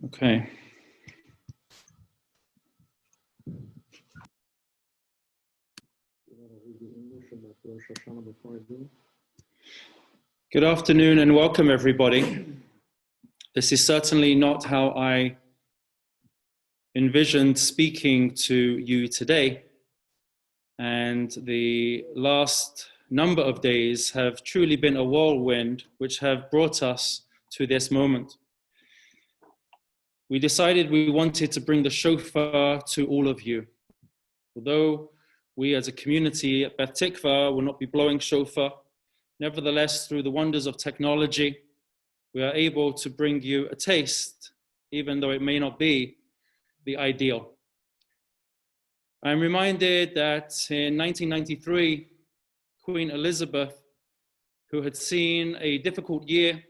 Okay. Good afternoon and welcome, everybody. This is certainly not how I envisioned speaking to you today. And the last number of days have truly been a whirlwind which have brought us to this moment. We decided we wanted to bring the shofar to all of you. Although we as a community at Beth Tikva will not be blowing shofar, nevertheless, through the wonders of technology, we are able to bring you a taste, even though it may not be the ideal. I'm reminded that in 1993, Queen Elizabeth, who had seen a difficult year,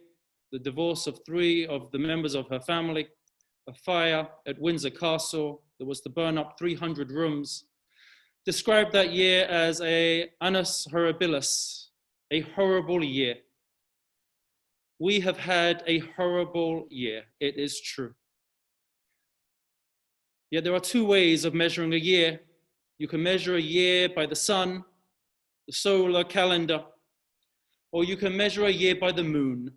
the divorce of 3 of the members of her family, a fire at Windsor Castle that was to burn up 300 rooms, described that year as a annus horribilis, a horrible year. We have had a horrible year, it is true. Yet there are 2 ways of measuring a year. You can measure a year by the sun, the solar calendar, or you can measure a year by the moon,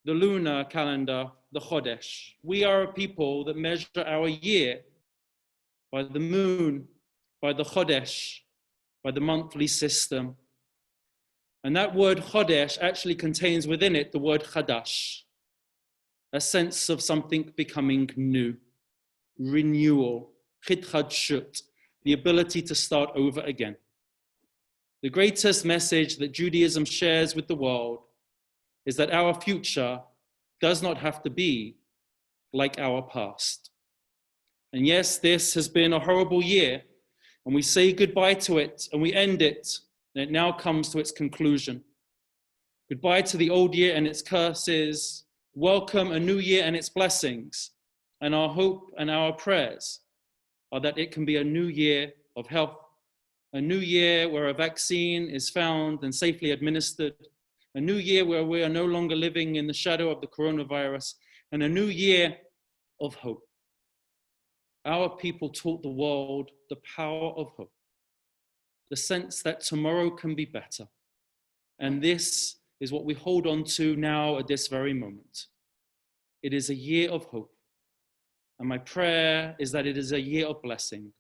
the lunar calendar, the Chodesh. We are a people that measure our year by the moon, by the Chodesh, by the monthly system. And that word Chodesh actually contains within it the word Chadash, a sense of something becoming new, renewal, Chidchadshut, the ability to start over again. The greatest message that Judaism shares with the world is that our future does not have to be like our past. And yes, this has been a horrible year, and we say goodbye to it, and we end it, and it now comes to its conclusion. Goodbye to the old year and its curses, welcome a new year and its blessings, and our hope and our prayers are that it can be a new year of health, a new year where a vaccine is found and safely administered, a new year where we are no longer living in the shadow of the coronavirus, and a new year of hope. Our people taught the world the power of hope, the sense that tomorrow can be better. And this is what we hold on to now at this very moment. It is a year of hope. And my prayer is that it is a year of blessing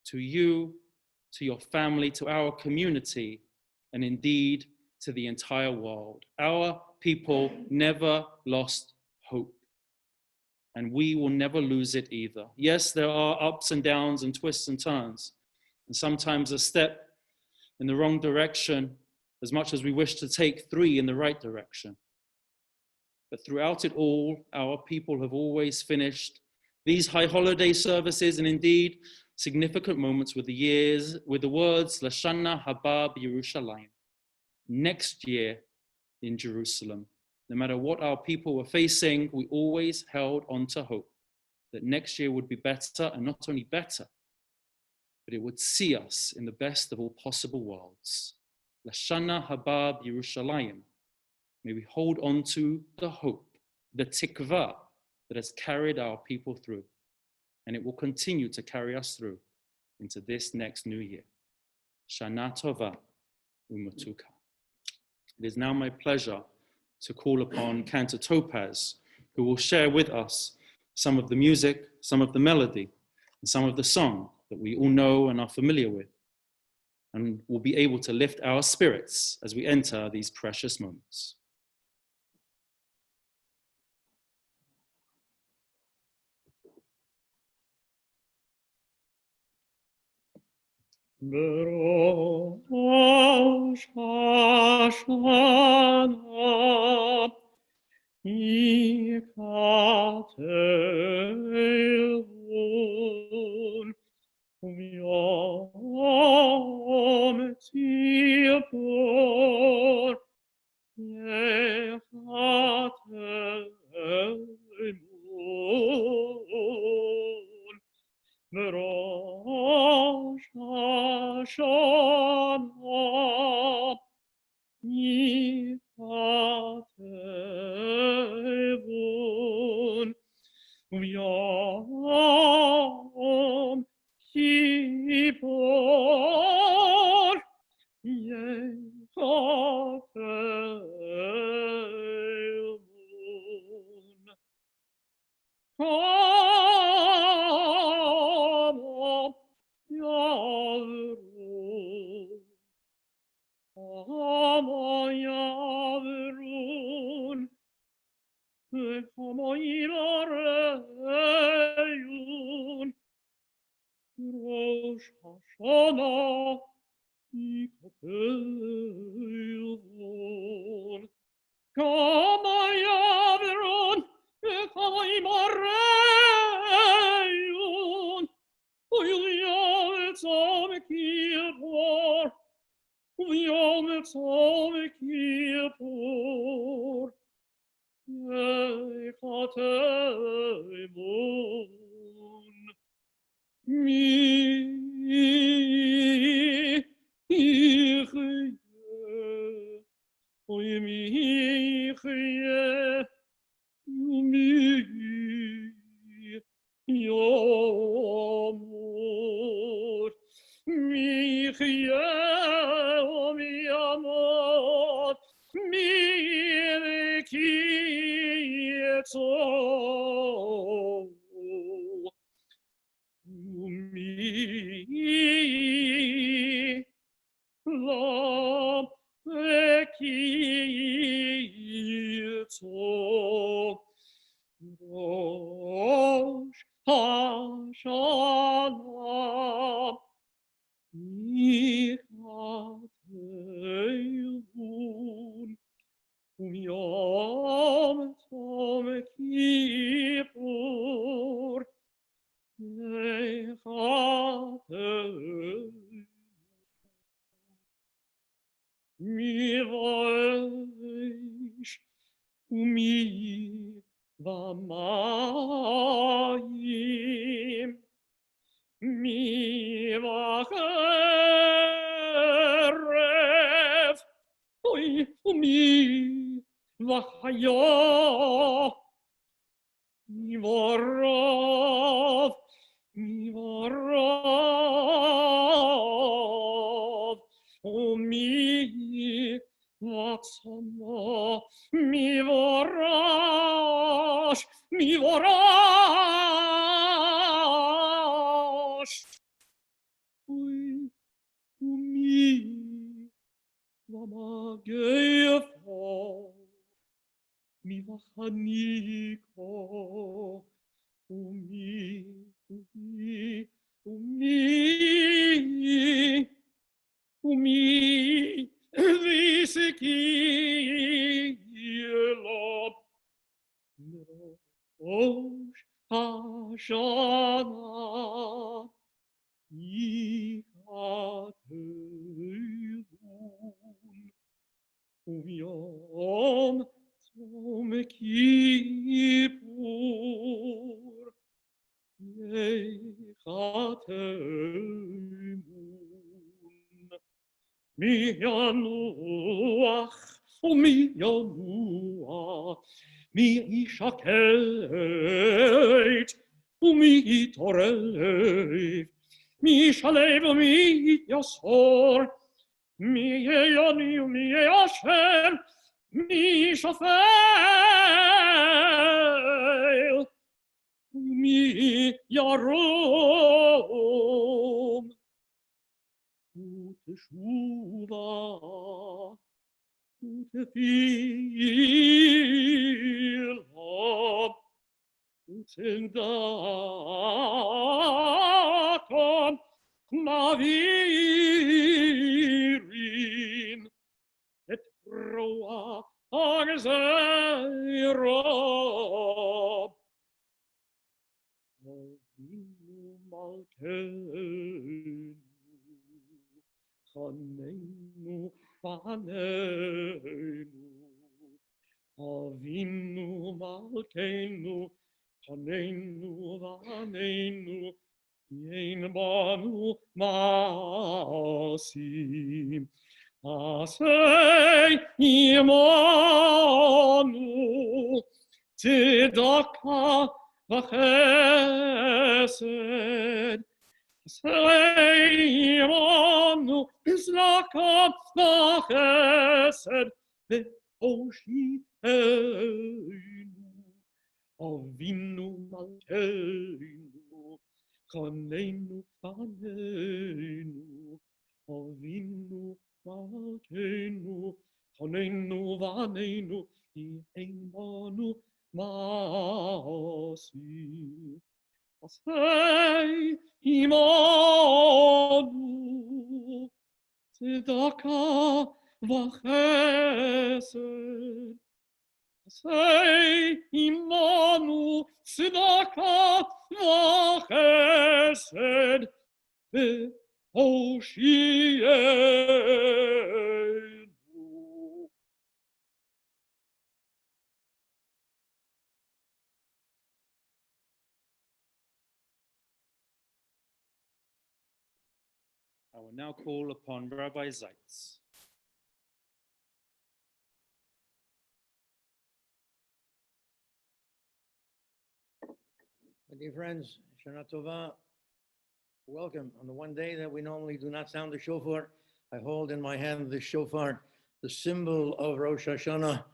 to you, to your family, to our community, and indeed to the entire world. Our people never lost hope. And we will never lose it either. Yes, there are ups and downs and twists and turns, and sometimes a step in the wrong direction as much as we wish to take 3 in the right direction. But throughout it all, our people have always finished these high holiday services and indeed significant moments with the words Lashana Haba Yerushalayim, next year in Jerusalem. No matter what our people were facing, we always held on to hope that next year would be better, and not only better, but it would see us in the best of all possible worlds. Lashana Haba Yerushalayim. May we hold on to the hope, the tikva that has carried our people through, and it will continue to carry us through into this next new year. Shana Tova Umutuka. It is now my pleasure to call upon Cantor Topaz, who will share with us some of the music, some of the melody, and some of the song that we all know and are familiar with, and will be able to lift our spirits as we enter these precious moments. Berosh Hashanah Yikateun Yom Tzipor Yechateun Berosh Hashanah atevun Yom Kippur Yechatevun Kamo Yavrun Kamo Yavrun Kamo Ilareyun Rosh Hashanah Ikatevun Kamo Yavrun Kamo Ilareyun Yom Tzom Kippur Yom Tzom Kippur Yechatevun Mi Yichyeh Oy mi Yichyeh Mi Yomor Mi Yichyeh Mi Yomor Mi Yichyeh Mi Lam Ekiyitzo Rosh Hashanah Ikatevun Yom Tzom Kippur Yechatevun Mi voish umi vamayim mi vacherev oi umi vachaya mi varav umi vatsama mi vorash oi umi vamagefa mi vachaniko umi visikiyelab Rosh Hashanah Ikatevun Yom Tzom Kippur Yechatevun Mi yanuach mi yanuach mi yishaket mi yitorev mi shalev mi yasor mi yeyani mi yashem mi shofel mi yarom Uteshuva, utefila, utzendakom, mavirin, et roa agzeira. Avinu Malkeinu, Chaneinu Faneinu. Avinu Malkeinu, Chaneinu Faneinu. Yein banu masim. Asay imanu tzedakah v'chesed. Asay imanu tzedakah v'chesed ve'oshiteinu. Avinu malkeinu, chanenu chanenu. Avinu malkeinu, chanenu vanenu, imanu masi. Asay imanu, tzedakah v'chesed. Say imanu tzedakah v'chesed ve'oshienu. I will now call upon Rabbi Zeitz. My dear friends, Shana Tova, welcome. On the one day that we normally do not sound the shofar, I hold in my hand the shofar, the symbol of Rosh Hashanah,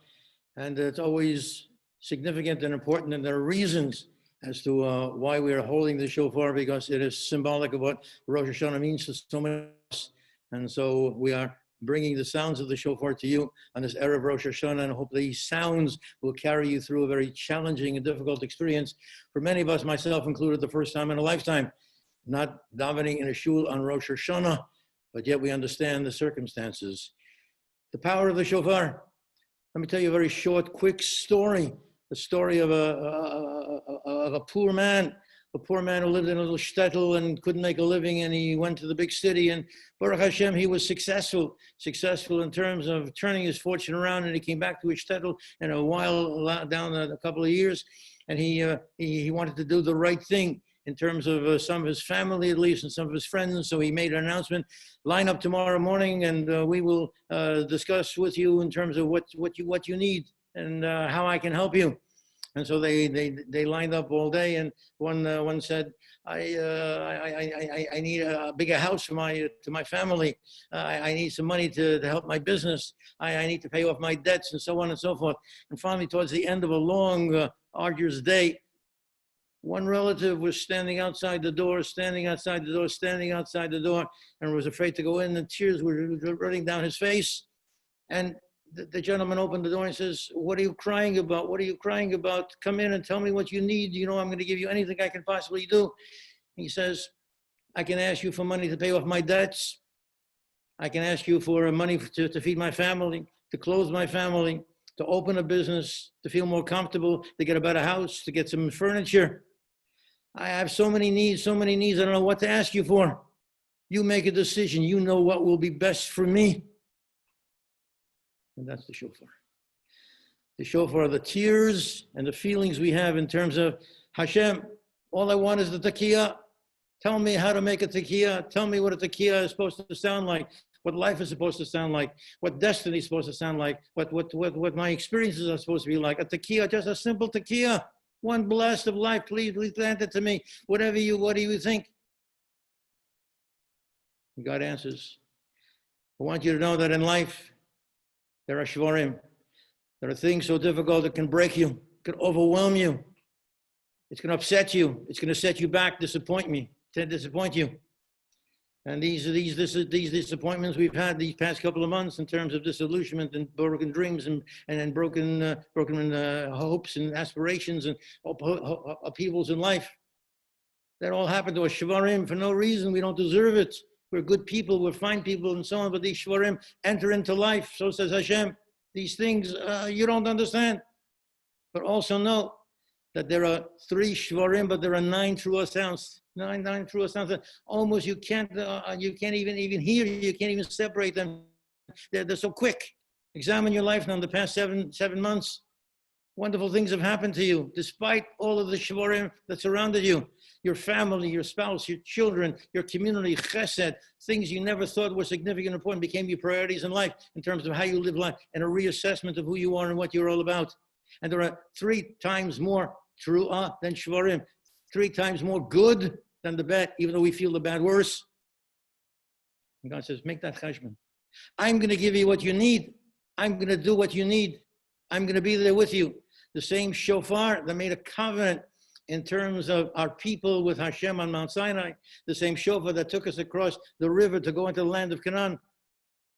and it's always significant and important, and there are reasons as to why we are holding the shofar, because it is symbolic of what Rosh Hashanah means to so many of us, and so we are bringing the sounds of the shofar to you on this Erev Rosh Hashanah, and hope these sounds will carry you through a very challenging and difficult experience. For many of us, myself included, the first time in a lifetime, not davening in a shul on Rosh Hashanah, but yet we understand the circumstances. The power of the shofar. Let me tell you a very short, quick story. The story of a poor man. A poor man who lived in a little shtetl and couldn't make a living, and he went to the big city, and Baruch Hashem, he was successful in terms of turning his fortune around, and he came back to his shtetl in a while, down a couple of years, and he wanted to do the right thing in terms of some of his family, at least, and some of his friends. So he made an announcement: line up tomorrow morning, and we will discuss with you in terms of what you need and how I can help you. And so they lined up all day, and one said, I need a bigger house for my family. I need some money to help my business. I need to pay off my debts, and so on and so forth. And finally, towards the end of a long, arduous day, one relative was standing outside the door, and was afraid to go in, and tears were running down his face. And the gentleman opened the door and says, "What are you crying about? What are you crying about? Come in and tell me what you need. You know, I'm going to give you anything I can possibly do." He says, "I can ask you for money to pay off my debts. I can ask you for money to feed my family, to clothe my family, to open a business, to feel more comfortable, to get a better house, to get some furniture. I have so many needs. I don't know what to ask you for. You make a decision. You know what will be best for me." And that's the shofar. The shofar are the tears and the feelings we have in terms of, Hashem, all I want is the tekiah. Tell me how to make a tekiah. Tell me what a tekiah is supposed to sound like, what life is supposed to sound like, what destiny is supposed to sound like, what my experiences are supposed to be like. A tekiah, just a simple tekiah. One blast of life, please grant it to me. What do you think? And God answers. I want you to know that in life, there are shvarim. There are things so difficult it can break you, it can overwhelm you. It's going to upset you. It's going to set you back, disappoint you. And these disappointments we've had these past couple of months in terms of disillusionment and broken dreams and broken hopes and aspirations and upheavals in life. That all happened to us, shvarim, for no reason. We don't deserve it. We're good people, we're fine people, and so on, but these shvarim enter into life. So says Hashem, these things you don't understand. But also know that there are 3 shvarim, but there are 9 truah sounds. Nine truah sounds that almost you can't even hear, you can't even separate them. They're so quick. Examine your life now in the past seven months. Wonderful things have happened to you, despite all of the shvarim that surrounded you. Your family, your spouse, your children, your community, chesed, things you never thought were significant and important became your priorities in life in terms of how you live life and a reassessment of who you are and what you're all about. And there are 3 times more tru'ah than shvarim, 3 times more good than the bad, even though we feel the bad worse. And God says, make that cheshbon. I'm going to give you what you need. I'm going to do what you need. I'm going to be there with you. The same shofar that made a covenant in terms of our people with Hashem on Mount Sinai, the same shofar that took us across the river to go into the land of Canaan.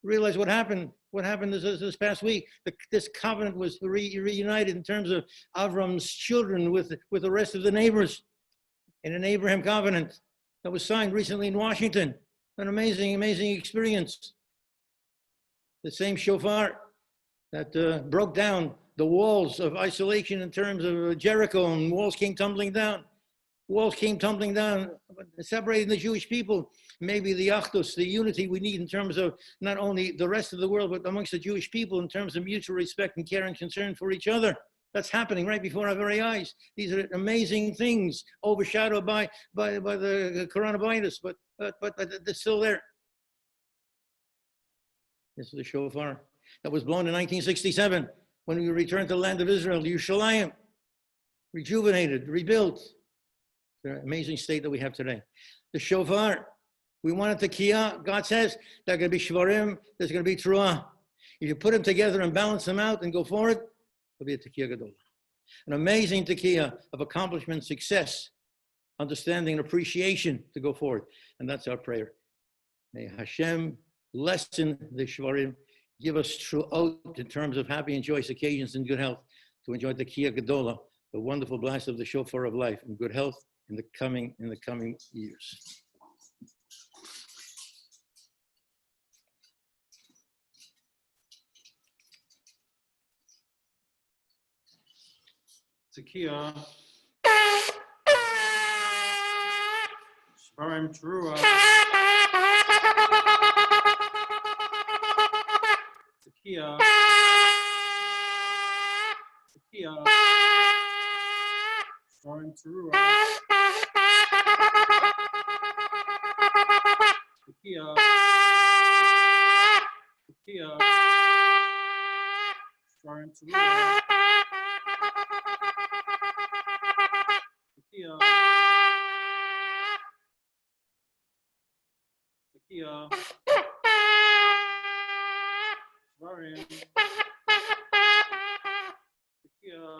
Realize what happened. What happened this past week? This covenant was reunited in terms of Avram's children with the rest of the neighbors in an Abraham covenant that was signed recently in Washington. An amazing, amazing experience. The same shofar that broke down the walls of isolation in terms of Jericho, and walls came tumbling down. Walls came tumbling down, separating the Jewish people. Maybe the achdus, the unity we need in terms of not only the rest of the world, but amongst the Jewish people in terms of mutual respect and care and concern for each other. That's happening right before our very eyes. These are amazing things overshadowed by the coronavirus, but they're still there. This is the shofar that was blown in 1967 when we returned to the land of Israel, Yerushalayim, rejuvenated, rebuilt. The amazing state that we have today. The shofar, we want it to kiyah. God says there are going to be shvarim, there's going to be truah. If you put them together and balance them out and go forward, it'll be a tekiah gadola. An amazing tekiah of accomplishment, success, understanding, and appreciation to go forward. And that's our prayer. May Hashem lessen the shvarim, give us true oath in terms of happy and joyous occasions and good health to enjoy the tekiah gadola, the wonderful blast of the shofar of life and good health in the coming years. Tekiah, Shvarim Teruah, Tekiah, Tekiah, Shvarim Teruah, Tekiah, Tekiah, Shvarim Teruah, Tekiah, Tekiah, Shvarim, Tekiah, Tekiah, Shvarim, Tekiah,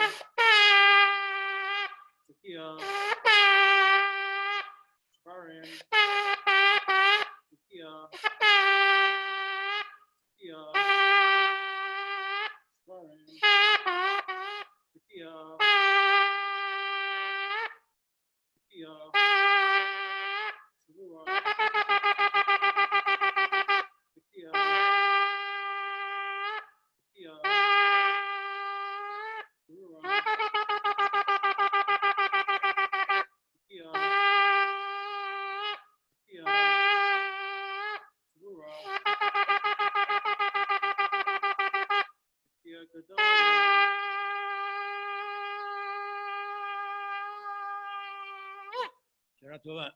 Tekiah, Shvarim, Tekiah, Tekiah, Teruah, Tekiah, Tekiah, Teruah, Tekiah, Tekiah, Teruah, Tekiah Gadolah. Shana tova.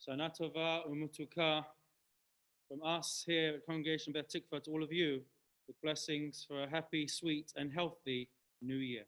Shana Tova Umutuka from us here at Congregation Beth Tikva to all of you with blessings for a happy, sweet, and healthy New Year.